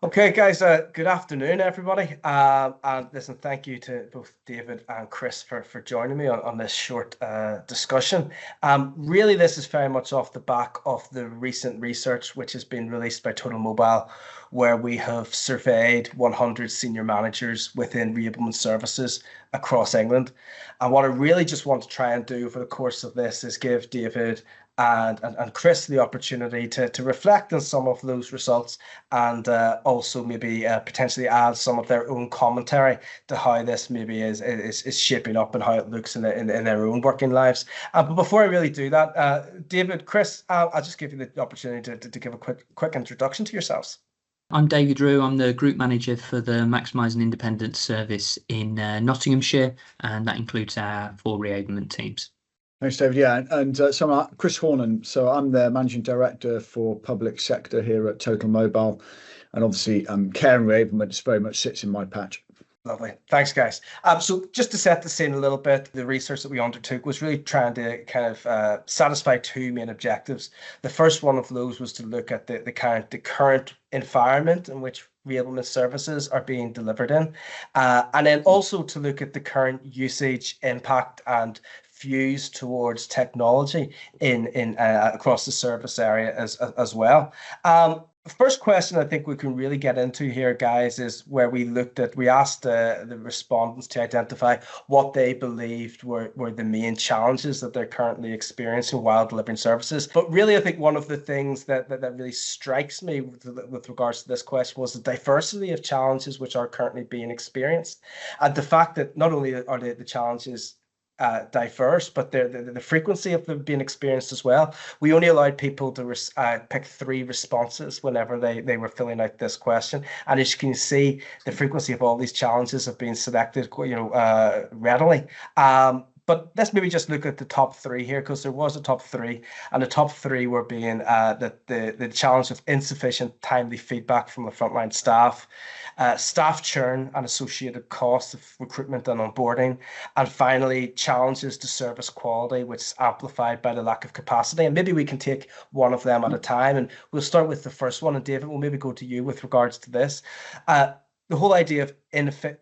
Okay, guys, good afternoon, everybody. And listen, thank you to both David and Chris for joining me on this short discussion. Really, this is very much off the back of the recent research which has been released by Totalmobile, where we have surveyed 100 senior managers within Reablement services across England. And what I really just want to try and do over the course of this is give David and Chris the opportunity to reflect on some of those results and also maybe potentially add some of their own commentary to how this maybe is shaping up and how it looks in their own working lives. But before I really do that, David, Chris, I'll just give you the opportunity to give a quick introduction to yourselves. I'm David Rue. I'm the Group Manager for the Maximising Independence Service in Nottinghamshire, and that includes our 4 Reablement teams. Thanks, David. Yeah, and so I'm Chris Hornung. So I'm the Managing Director for Public Sector here at Totalmobile, and obviously care and reablement very much sits in my patch. Lovely. Thanks, guys. So just to set the scene a little bit, the research that we undertook was really trying to kind of satisfy 2 main objectives. The first one of those was to look at the current environment in which reablement services are being delivered in, and then also to look at the current usage, impact, and views towards technology in across the service area as well. First question I think we can really get into here, guys, is where we asked the respondents to identify what they believed were the main challenges that they're currently experiencing while delivering services. But really, I think one of the things that really strikes me with regards to this question was the diversity of challenges which are currently being experienced, and the fact that not only are the challenges diverse, but the frequency of them being experienced as well. We only allowed people to pick 3 responses whenever they were filling out this question, and as you can see, the frequency of all these challenges have been selected, readily. But let's maybe just look at the top 3 here, because there was a top 3, and the top 3 were being the challenge of insufficient timely feedback from the frontline staff, staff churn and associated costs of recruitment and onboarding, and finally challenges to service quality, which is amplified by the lack of capacity. And maybe we can take one of them at a time, and we'll start with the first one. And David, we'll maybe go to you with regards to this. The whole idea of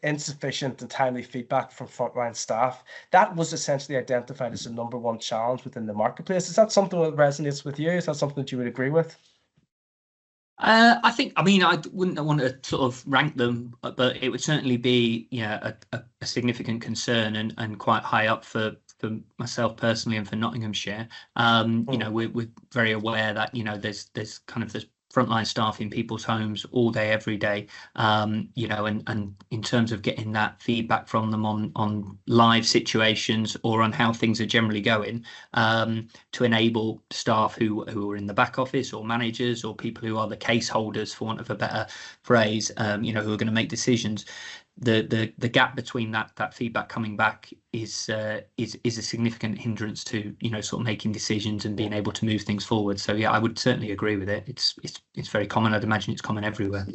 insufficient and timely feedback from frontline staff, that was essentially identified as the #1 challenge within the marketplace. Is that something that resonates with you? Is that something that you would agree with? I wouldn't want to sort of rank them, but it would certainly be a significant concern and quite high up for myself personally and for Nottinghamshire. We're very aware that there's kind of this frontline staff in people's homes all day, every day, and in terms of getting that feedback from them on live situations or on how things are generally going, to enable staff who are in the back office or managers or people who are the case holders, for want of a better phrase, who are going to make decisions. The gap between that feedback coming back is a significant hindrance to sort of making decisions and being able to move things forward. So yeah, I would certainly agree with it. It's very common. I'd imagine it's common everywhere.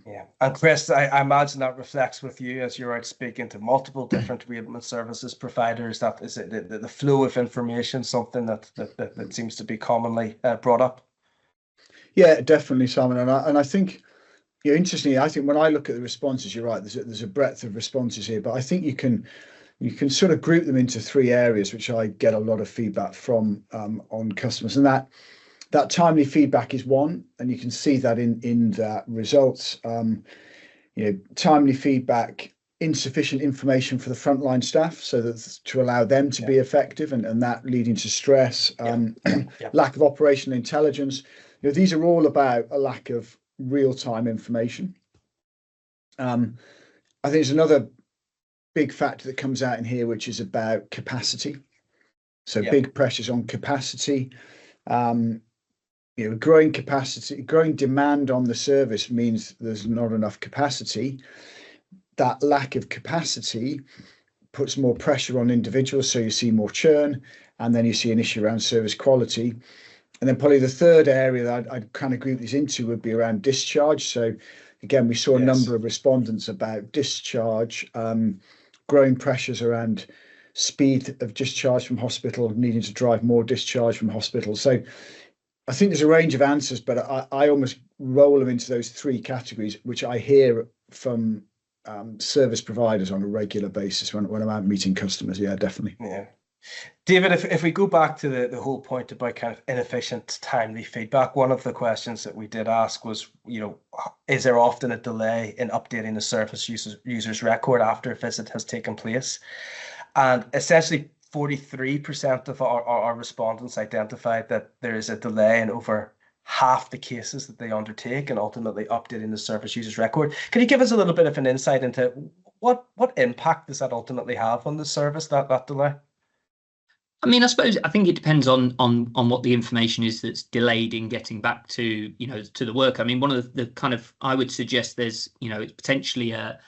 Yeah, and Chris, I imagine that reflects with you as you're out speaking to multiple different reablement services providers. That is the flow of information, something that seems to be commonly brought up. Yeah, definitely, Simon, and I think. Yeah, interestingly, I think when I look at the responses, you're right. There's a breadth of responses here, but I think you can sort of group them into 3 areas, which I get a lot of feedback from on customers, and that timely feedback is one, and you can see that in the results. Timely feedback, insufficient information for the frontline staff, so that to allow them to be effective, and that leading to stress, lack of operational intelligence. These are all about a lack of real-time information. I think there's another big factor that comes out in here, which is about capacity. So big pressures on capacity. Growing capacity, growing demand on the service means there's not enough capacity. That lack of capacity puts more pressure on individuals, so you see more churn, and then you see an issue around service quality. And then probably the third area that I'd kind of group these into would be around discharge. So again, we saw a number of respondents about discharge, growing pressures around speed of discharge from hospital, needing to drive more discharge from hospital. So I think there's a range of answers, but I almost roll them into those three categories, which I hear from service providers on a regular basis when I'm out meeting customers. Yeah, definitely. Yeah. David, if we go back to the whole point about kind of inefficient, timely feedback, one of the questions that we did ask was, is there often a delay in updating the service user's record after a visit has taken place? And essentially 43% of our respondents identified that there is a delay in over half the cases that they undertake and ultimately updating the service user's record. Can you give us a little bit of an insight into what impact does that ultimately have on the service, that delay? I mean, I think it depends on what the information is that's delayed in getting back to to the work. I mean, one of the kind of, I would suggest there's it's potentially a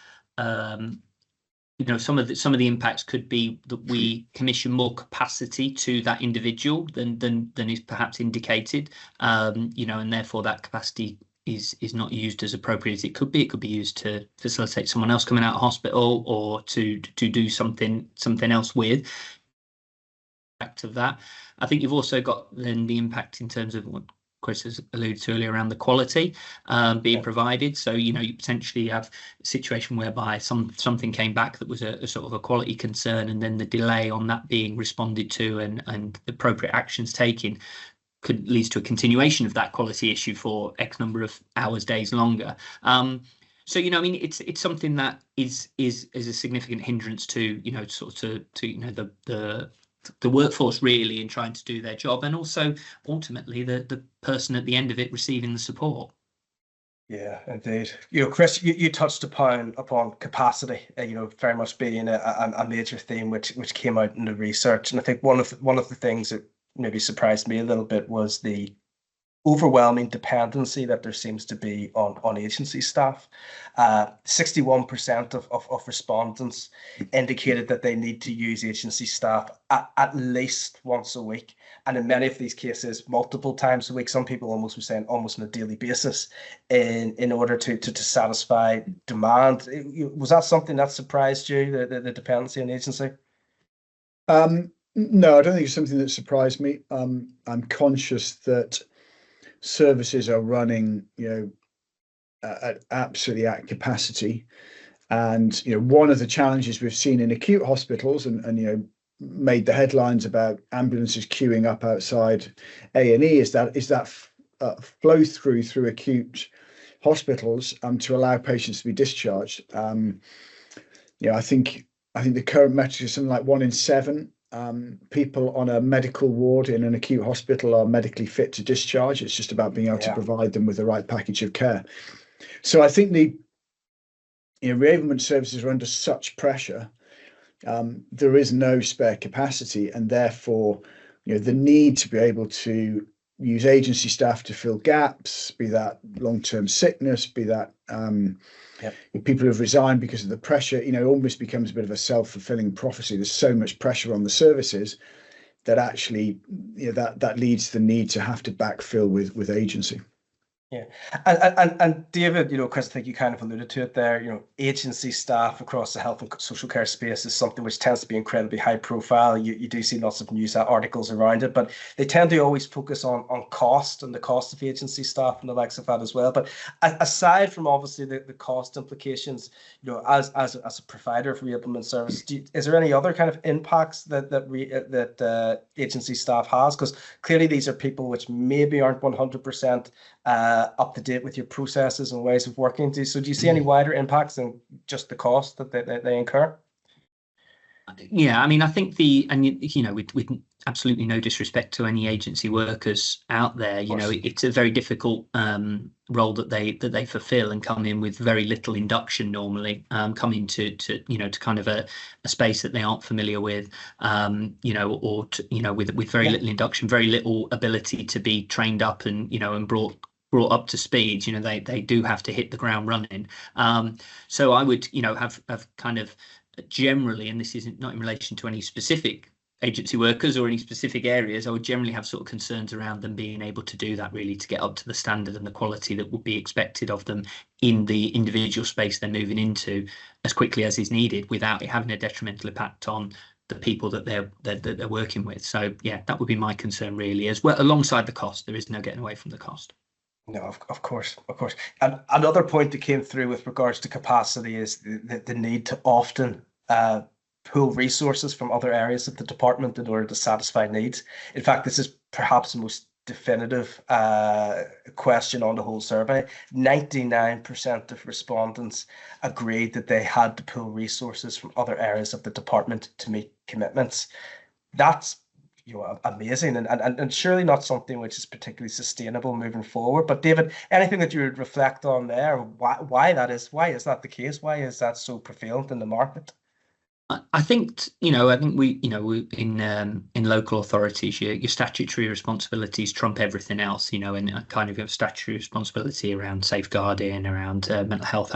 some of the impacts could be that we commission more capacity to that individual than is perhaps indicated, and therefore that capacity is not used as appropriate as it could be. It could be used to facilitate someone else coming out of hospital or to do something else with. Of that, I think you've also got then the impact in terms of what Chris has alluded to earlier around the quality being provided. So you potentially have a situation whereby something came back that was a sort of a quality concern, and then the delay on that being responded to and appropriate actions taken could lead to a continuation of that quality issue for X number of hours, days longer. So I mean, it's something that is a significant hindrance to the workforce really in trying to do their job, and also ultimately the person at the end of it receiving the support. Yeah, indeed. Chris, you touched upon capacity, very much being a major theme which came out in the research, and I think one of the things that maybe surprised me a little bit was the overwhelming dependency that there seems to be on agency staff. 61% of respondents indicated that they need to use agency staff at least once a week, and in many of these cases multiple times a week. Some people almost were saying almost on a daily basis in order to satisfy demand. Was that something that surprised you, the dependency on agency? No, I don't think it's something that surprised me. I'm conscious that services are running, absolutely at capacity, and one of the challenges we've seen in acute hospitals and made the headlines about ambulances queuing up outside A&E is that flow through acute hospitals to allow patients to be discharged. I think the current metric is something like 1 in 7 people on a medical ward in an acute hospital are medically fit to discharge. It's just about being able to provide them with the right package of care. So I think the reablement services are under such pressure. There is no spare capacity, and therefore the need to be able to use agency staff to fill gaps, be that long-term sickness, be that people who have resigned because of the pressure, almost becomes a bit of a self-fulfilling prophecy. There's so much pressure on the services that actually that leads to the need to have to backfill with agency. Yeah, and David, Chris, I think you kind of alluded to it there. Agency staff across the health and social care space is something which tends to be incredibly high profile. You do see lots of news articles around it, but they tend to always focus on cost and the cost of agency staff and the likes of that as well. But aside from obviously the cost implications, as a provider of reablement service, is there any other kind of impacts that agency staff has? Because clearly these are people which maybe aren't 100% up to date with your processes and ways of working. So do you see any wider impacts than just the cost that they incur? Yeah, I mean, I think with absolutely no disrespect to any agency workers out there, it's a very difficult role that they fulfill and come in with very little induction normally, come into to kind of a space that they aren't familiar with, with very little induction, very little ability to be trained up and and brought up to speed. They do have to hit the ground running. So I would have kind of generally, and this isn't not in relation to any specific agency workers or any specific areas, I would generally have sort of concerns around them being able to do that, really, to get up to the standard and the quality that would be expected of them in the individual space they're moving into as quickly as is needed, without it having a detrimental impact on the people that they're working with. So yeah, that would be my concern really, as well, alongside the cost. There is no getting away from the cost. No, of course, of course. And another point that came through with regards to capacity is the need to often pull resources from other areas of the department in order to satisfy needs. In fact, this is perhaps the most definitive question on the whole survey. 99% of respondents agreed that they had to pull resources from other areas of the department to meet commitments. That's amazing, and surely not something which is particularly sustainable moving forward. But David, anything that you would reflect on there, why that the case? Why is that so prevalent in the market? I think I think we in local authorities, your statutory responsibilities trump everything else. And kind of have statutory responsibility around safeguarding, around mental health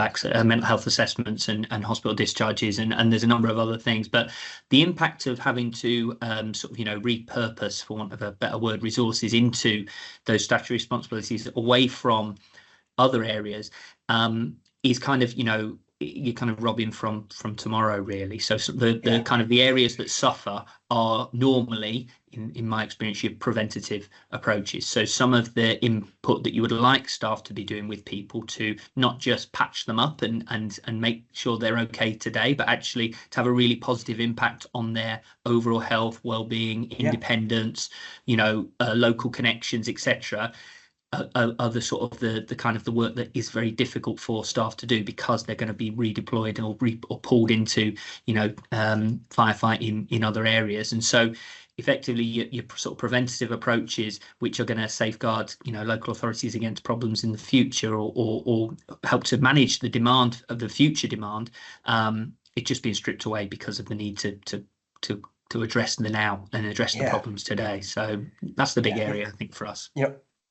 assessments, and hospital discharges, and there's a number of other things. But the impact of having to sort of repurpose, for want of a better word, resources into those statutory responsibilities away from other areas is kind of you're kind of robbing from tomorrow, really. So the kind of the areas that suffer are normally, in my experience, your preventative approaches. So some of the input that you would like staff to be doing with people to not just patch them up and make sure they're okay today, but actually to have a really positive impact on their overall health, well-being, independence, local connections, etc. Are the sort of the kind of the work that is very difficult for staff to do, because they're going to be redeployed or pulled into firefighting in other areas. And so effectively your sort of preventative approaches, which are going to safeguard local authorities against problems in the future, or help to manage the demand of the future demand, it's just being stripped away because of the need to address the now and address the problems today. So that's the big area, I think, for us.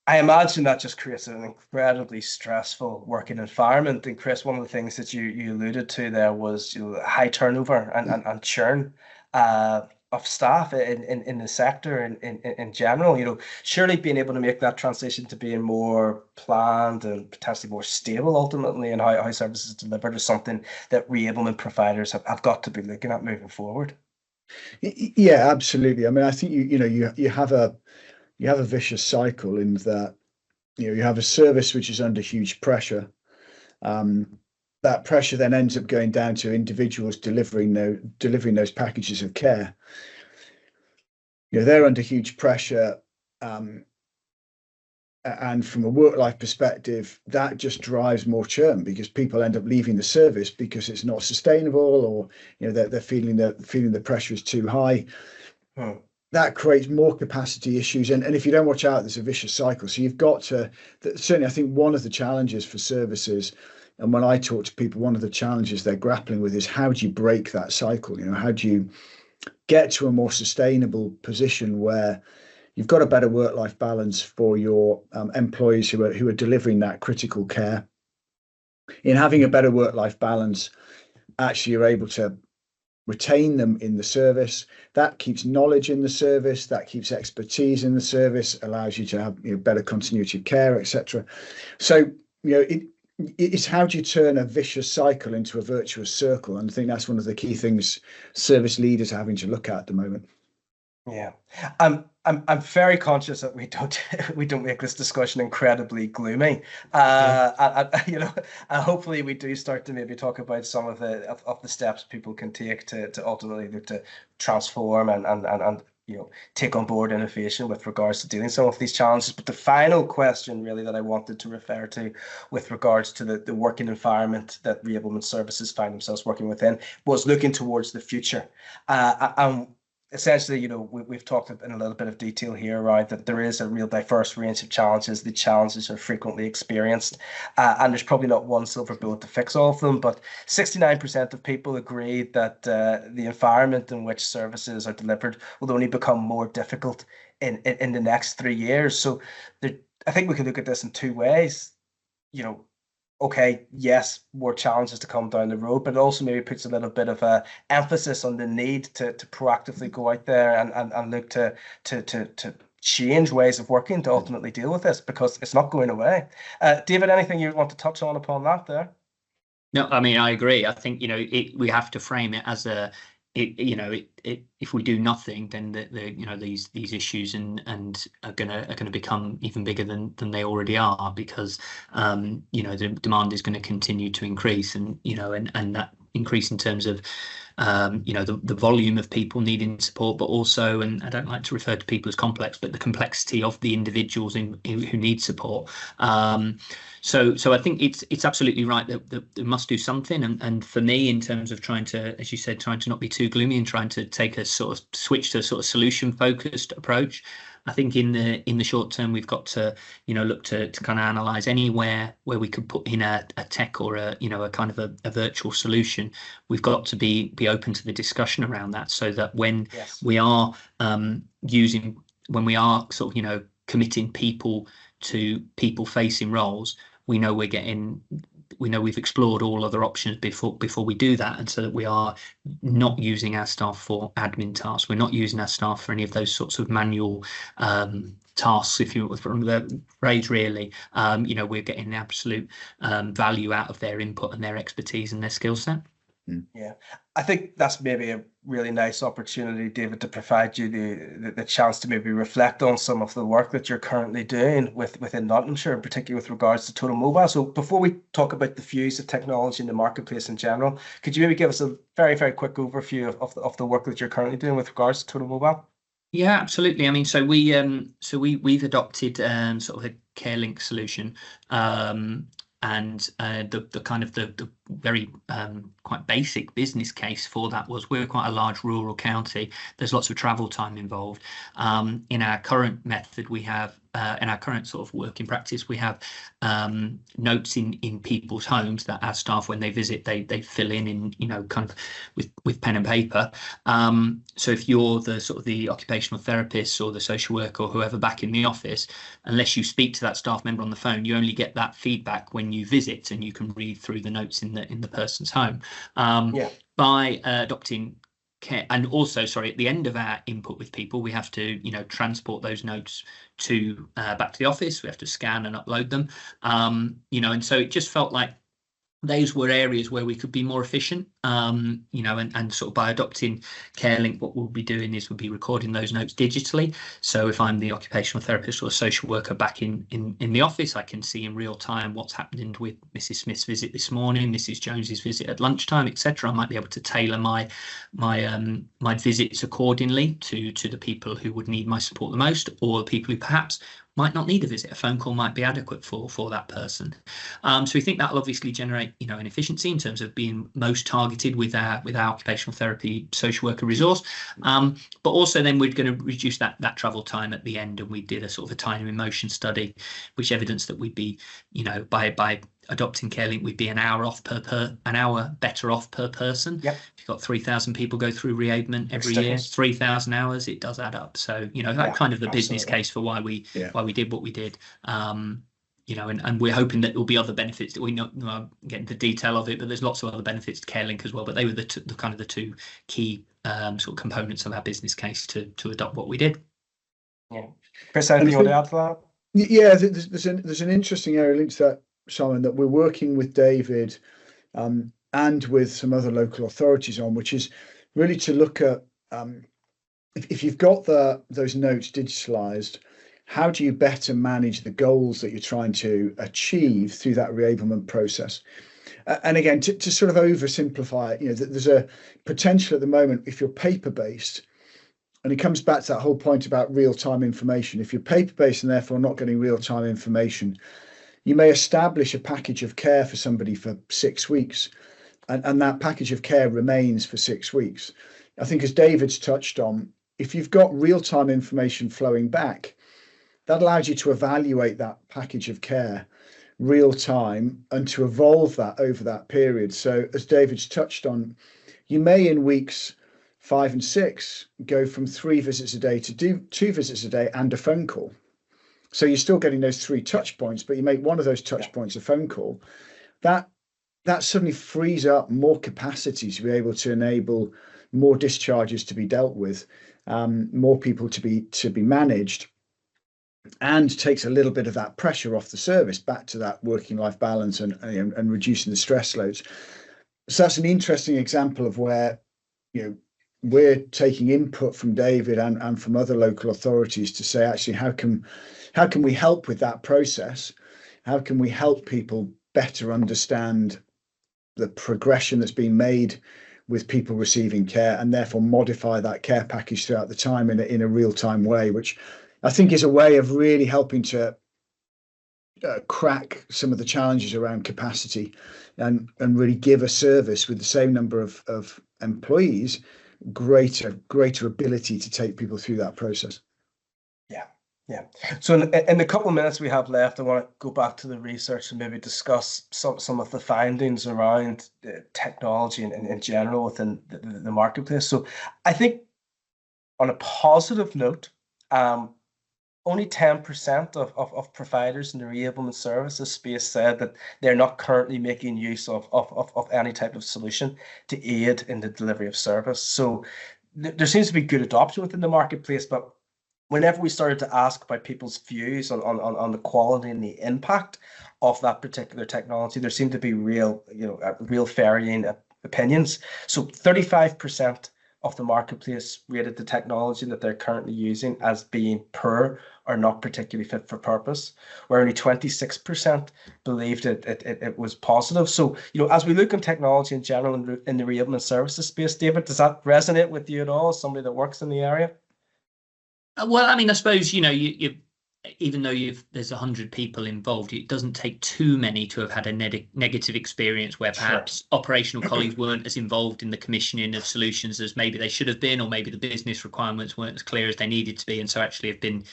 I imagine that just creates an incredibly stressful working environment. And Chris, one of the things that you alluded to there was high turnover and churn of staff in the sector in general. Surely being able to make that transition to being more planned and potentially more stable ultimately in how services are delivered is something that reablement providers have got to be looking at moving forward. Yeah, absolutely. I mean, I think you have a vicious cycle in that you have a service which is under huge pressure. That pressure then ends up going down to individuals delivering those packages of care. They're under huge pressure, and from a work-life perspective, that just drives more churn, because people end up leaving the service because it's not sustainable, or they're feeling the pressure is too high. That creates more capacity issues, and if you don't watch out, there's a vicious cycle. So you've got to, certainly I think one of the challenges for services, and when I talk to people, one of the challenges they're grappling with is, how do you break that cycle? How do you get to a more sustainable position where you've got a better work-life balance for your employees who are delivering that critical care? In having a better work-life balance, actually you're able to retain them in the service. That keeps knowledge in the service, that keeps expertise in the service, allows you to have better continuity of care, etc. So it's how do you turn a vicious cycle into a virtuous circle, and I think that's one of the key things service leaders are having to look at the moment. Yeah, I'm very conscious that we don't make this discussion incredibly gloomy. Hopefully we do start to maybe talk about some of the steps people can take to ultimately look to transform and take on board innovation with regards to dealing with some of these challenges. But the final question really that I wanted to refer to with regards to the working environment that reablement services find themselves working within was looking towards the future. Essentially, we've talked in a little bit of detail here, right, that there is a real diverse range of challenges. The challenges are frequently experienced, and there's probably not one silver bullet to fix all of them, but 69% of people agree that the environment in which services are delivered will only become more difficult in the next 3 years. So I think we can look at this in two ways. Okay, yes, more challenges to come down the road, but it also maybe puts a little bit of a emphasis on the need to proactively go out there and look to change ways of working to ultimately deal with this, because it's not going away. David, anything you want to touch on upon that there? No, I mean, I agree. I think we have to frame it as if we do nothing, then these issues and are gonna become even bigger than they already are, because the demand is going to continue to increase, and that increase in terms of the volume of people needing support, but also, and I don't like to refer to people as complex, but the complexity of the individuals who need support. So I think it's absolutely right that we must do something. And for me, in terms of trying to, as you said, trying to not be too gloomy and trying to take a sort of switch to a sort of solution focused approach, I think in the short term we've got to look to kind of analyze anywhere where we could put in a tech or a kind of a virtual solution. We've got to be open to the discussion around that, so that when we are when we are sort of committing people to people facing roles, we know we've explored all other options before we do that, and so that we are not using our staff for admin tasks. We're not using our staff for any of those sorts of manual tasks, if you from the phrase, really. We're getting absolute value out of their input and their expertise and their skill set. Yeah, I think that's maybe a really nice opportunity, David, to provide you the chance to maybe reflect on some of the work that you're currently doing within Nottinghamshire, particularly with regards to Totalmobile. So before we talk about the views of technology in the marketplace in general, could you maybe give us a very, very quick overview of the work that you're currently doing with regards to Totalmobile? Yeah, absolutely. I mean, so we've adopted sort of a CareLink solution. And the kind of the very quite basic business case for that was, we're quite a large rural county. There's lots of travel time involved. In our current method, we have in our current sort of working practice, we have notes in people's homes that our staff, when they visit, they fill in kind of with pen and paper. So if you're the sort of the occupational therapist or the social worker or whoever back in the office, unless you speak to that staff member on the phone, you only get that feedback when you visit, and you can read through the notes in the person's home. By adopting care, and also, sorry, at the end of our input with people, we have to transport those notes to back to the office. We have to scan and upload them, and so it just felt like those were areas where we could be more efficient, and sort of by adopting CareLink, what we'll be doing is we'll be recording those notes digitally. So if I'm the occupational therapist or social worker back in the office, I can see in real time what's happening with Mrs. Smith's visit this morning, Mrs. Jones's visit at lunchtime, etc. I might be able to tailor my visits accordingly to the people who would need my support the most, or the people who perhaps might not need a visit. A phone call might be adequate for that person. So we think that'll obviously generate an efficiency in terms of being most targeted with our occupational therapy social worker resource. But also then we're going to reduce that travel time at the end, and we did a sort of a time and motion study which evidenced that we'd be by adopting CareLink, we'd be an hour better off per person. Yep. If you've got 3,000 people go through Reablement every year, 3,000 hours, it does add up. So that kind of the business case for why we did what we did. And we're hoping that there'll be other benefits that we not get into the detail of it, but there's lots of other benefits to CareLink as well. But they were the kind of the two key sort of components of our business case to adopt what we did. Yeah, Chris, anything you want to add to that? Yeah, there's an interesting area linked to that, Simon, that we're working with David and with some other local authorities on, which is really to look at if you've got those notes digitalized, how do you better manage the goals that you're trying to achieve through that reablement process? And again, to sort of oversimplify it, there's a potential at the moment, if you're paper-based, and it comes back to that whole point about real-time information. If you're paper-based and therefore not getting real-time information, you may establish a package of care for somebody for 6 weeks, and that package of care remains for 6 weeks. I think, as David's touched on, if you've got real-time information flowing back, that allows you to evaluate that package of care real time and to evolve that over that period. So as David's touched on, you may in weeks 5 and 6 go from 3 visits a day to do 2 visits a day and a phone call. So you're still getting those 3 touch points, but you make one of those touch points a phone call. That suddenly frees up more capacity to be able to enable more discharges to be dealt with, more people to be managed, and takes a little bit of that pressure off the service back to that working life balance and reducing the stress loads. So that's an interesting example of where we're taking input from David and from other local authorities to say, actually, how can we help with that process? How can we help people better understand the progression that's been made with people receiving care, and therefore modify that care package throughout the time in a real-time way, which I think is a way of really helping to crack some of the challenges around capacity and really give a service with the same number of employees greater ability to take people through that process. Yeah. So in the couple of minutes we have left, I want to go back to the research and maybe discuss some of the findings around technology in general within the marketplace. So I think on a positive note, only 10% of providers in the reablement services space said that they're not currently making use of any type of solution to aid in the delivery of service. So there seems to be good adoption within the marketplace, but whenever we started to ask about people's views on the quality and the impact of that particular technology, there seemed to be real varying opinions. So 35% of the marketplace rated the technology that they're currently using as being poor or not particularly fit for purpose, where only 26% believed it was positive. So, as we look at technology in general in the reablement services space, David, does that resonate with you at all as somebody that works in the area? Well, I mean, I suppose, you even though there's 100 people involved, it doesn't take too many to have had a negative experience where perhaps operational colleagues weren't as involved in the commissioning of solutions as maybe they should have been, or maybe the business requirements weren't as clear as they needed to be, and so actually have been,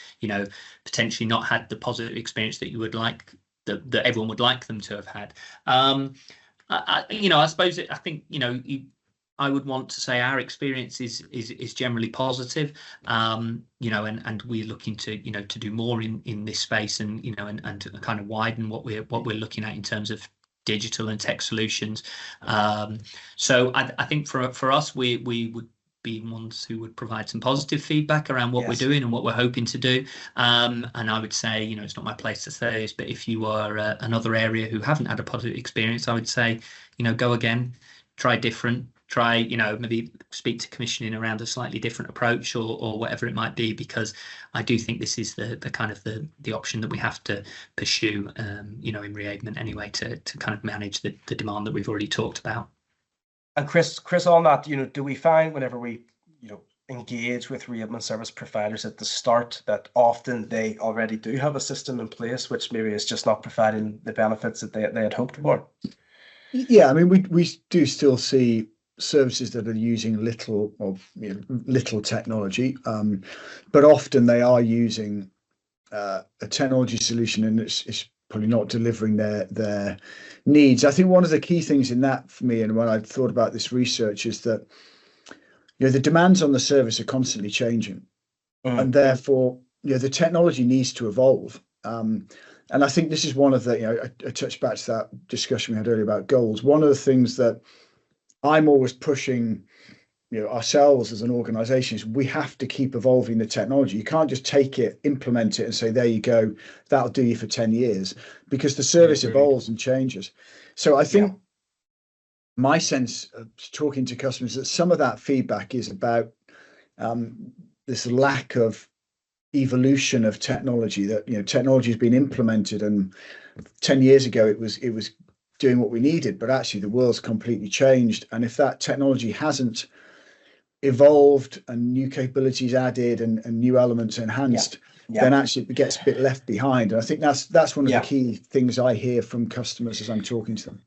potentially not had the positive experience that you would like, that everyone would like them to have had. I suppose I think I would want to say our experience is generally positive, and we're looking to to do more in this space, and and to kind of widen what we're looking at in terms of digital and tech solutions. So I think for us, we would be ones who would provide some positive feedback around what we're doing and what we're hoping to do. And I would say, it's not my place to say this, but if you are another area who haven't had a positive experience, I would say, go again, try different. Try, maybe speak to commissioning around a slightly different approach or whatever it might be, because I do think this is the kind of the option that we have to pursue, in reablement anyway, to kind of manage the demand that we've already talked about. And Chris, on that, do we find whenever we, engage with reablement service providers at the start that often they already do have a system in place, which maybe is just not providing the benefits that they had hoped for? Yeah, I mean, we do still see services that are using little technology, but often they are using a technology solution, and it's probably not delivering their needs. I think one of the key things in that for me, and when I thought about this research, is that the demands on the service are constantly changing, and therefore the technology needs to evolve. And I think this is one of the I touched back to that discussion we had earlier about goals. One of the things that I'm always pushing, ourselves as an organisation, is we have to keep evolving the technology. You can't just take it, implement it, and say, there you go, that'll do you for 10 years, because the service evolves and changes. So I think my sense of talking to customers, that some of that feedback is about this lack of evolution of technology, that technology has been implemented, and 10 years ago it was doing what we needed, but actually the world's completely changed, and if that technology hasn't evolved and new capabilities added and new elements enhanced, then actually it gets a bit left behind. And I think that's one of the key things I hear from customers as I'm talking to them.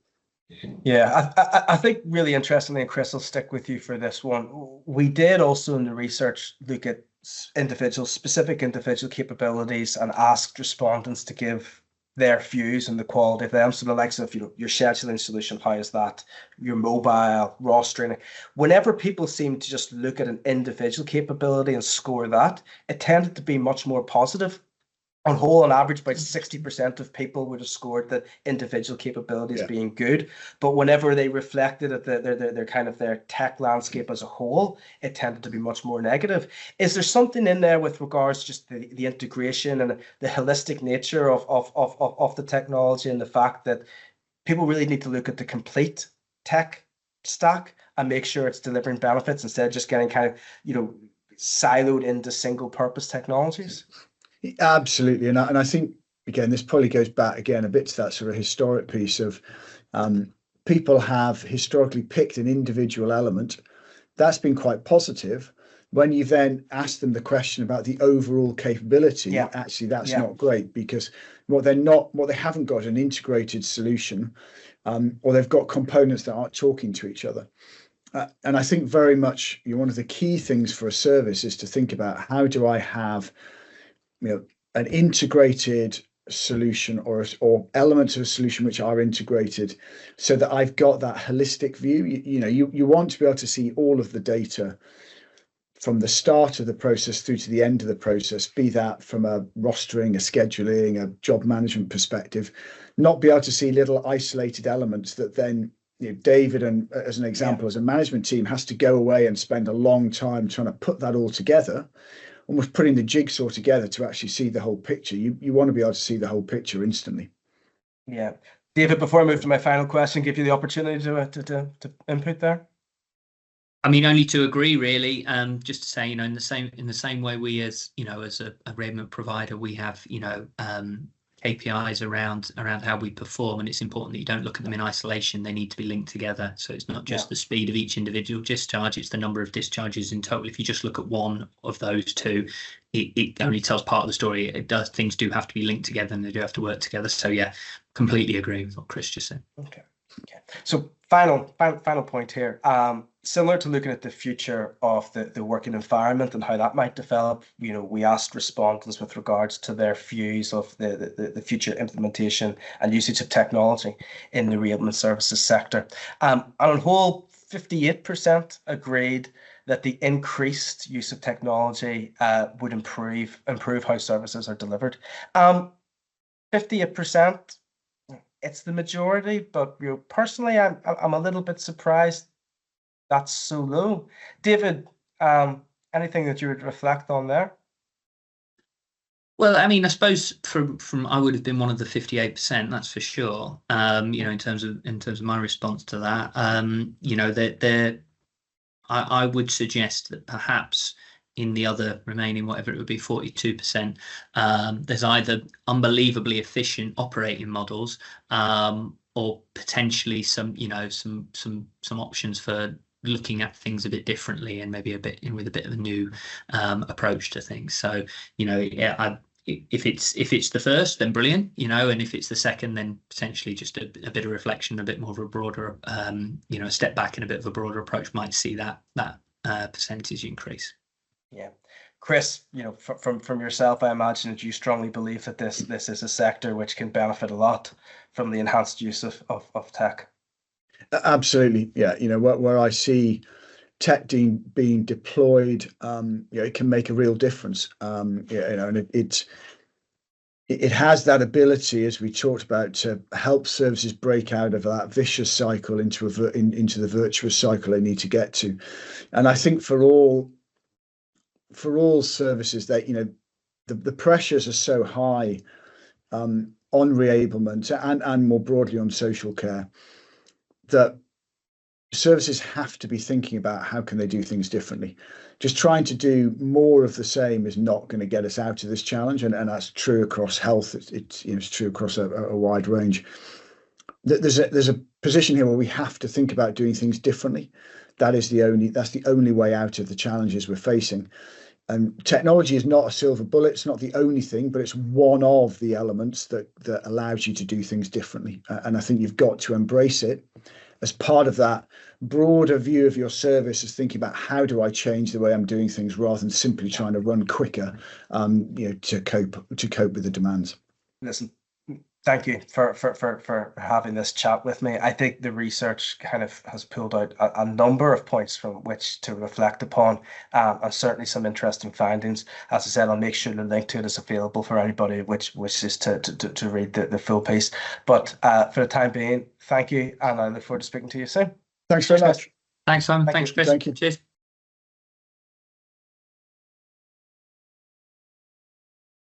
Yeah, I think really interestingly, and Chris, I'll stick with you for this one. We did also in the research look at specific individual capabilities and asked respondents to give their views and the quality of them. So the likes of your scheduling solution, how is that? Your mobile rostering. Whenever people seem to just look at an individual capability and score that, it tended to be much more positive. On whole, on average, about 60% of people would have scored the individual capabilities being good. But whenever they reflected at their tech landscape as a whole, it tended to be much more negative. Is there something in there with regards to just the integration and the holistic nature of the technology, and the fact that people really need to look at the complete tech stack and make sure it's delivering benefits instead of just getting kind of, siloed into single purpose technologies? Absolutely. And I think, again, this probably goes back again a bit to that sort of historic piece of people have historically picked an individual element. That's been quite positive. When you then ask them the question about the overall capability, actually that's not great, because what they haven't got an integrated solution, or they've got components that aren't talking to each other. And I think very much one of the key things for a service is to think about, how do I have an integrated solution or elements of a solution which are integrated, so that I've got that holistic view. You want to be able to see all of the data from the start of the process through to the end of the process, be that from a rostering, a scheduling, a job management perspective, not be able to see little isolated elements that then David, and as an example, as a management team, has to go away and spend a long time trying to put that all together, almost putting the jigsaw together to actually see the whole picture. You want to be able to see the whole picture instantly. Yeah. David, before I move to my final question, give you the opportunity to input there. I mean, only to agree, really. Just to say, in the same way we, as as a Reablement provider, we have KPIs around how we perform, and it's important that you don't look at them in isolation. They need to be linked together. So it's not just the speed of each individual discharge; it's the number of discharges in total. If you just look at one of those two, it only tells part of the story. Things do have to be linked together, and they do have to work together. So yeah, completely agree with what Chris just said. Okay. So final point here. Similar to looking at the future of the working environment and how that might develop, we asked respondents with regards to their views of the future implementation and usage of technology in the reablement services sector. On a whole, 58% agreed that the increased use of technology would improve how services are delivered. 58%. It's the majority, but personally, I'm a little bit surprised that's so low. David, anything that you would reflect on there? Well, I mean, I suppose from I would have been one of the 58%, that's for sure. In terms of my response to that, I would suggest that perhaps in the other remaining, whatever it would be, 42%, there's either unbelievably efficient operating models, or potentially some options for looking at things a bit differently and maybe with a bit of a new approach to things. So if it's the first, then brilliant, and if it's the second, then potentially just a bit of reflection, a bit more of a broader a step back and a bit of a broader approach might see that percentage increase. Yeah. Chris, from yourself, I imagine that you strongly believe that this is a sector which can benefit a lot from the enhanced use of tech. Absolutely. Yeah. Where I see tech being deployed, it can make a real difference. And it has that ability, as we talked about, to help services break out of that vicious cycle into the virtuous cycle they need to get to. And I think for all services, that the pressures are so high on reablement and more broadly on social care, that services have to be thinking about how can they do things differently. Just trying to do more of the same is not going to get us out of this challenge, and that's true across health. It's true across a wide range. There's a position here where we have to think about doing things differently. That's the only way out of the challenges we're facing. And technology is not a silver bullet. It's not the only thing, but it's one of the elements that allows you to do things differently. And I think you've got to embrace it as part of that broader view of your service, is thinking about how do I change the way I'm doing things, rather than simply trying to run quicker, to cope with the demands. Listen, thank you for having this chat with me. I think the research kind of has pulled out a number of points from which to reflect upon, and certainly some interesting findings. As I said, I'll make sure the link to it is available for anybody which wishes to read the full piece. But for the time being, thank you, and I look forward to speaking to you soon. Thanks very much. Thanks, Simon. Thanks, Chris. Thank you. Cheers.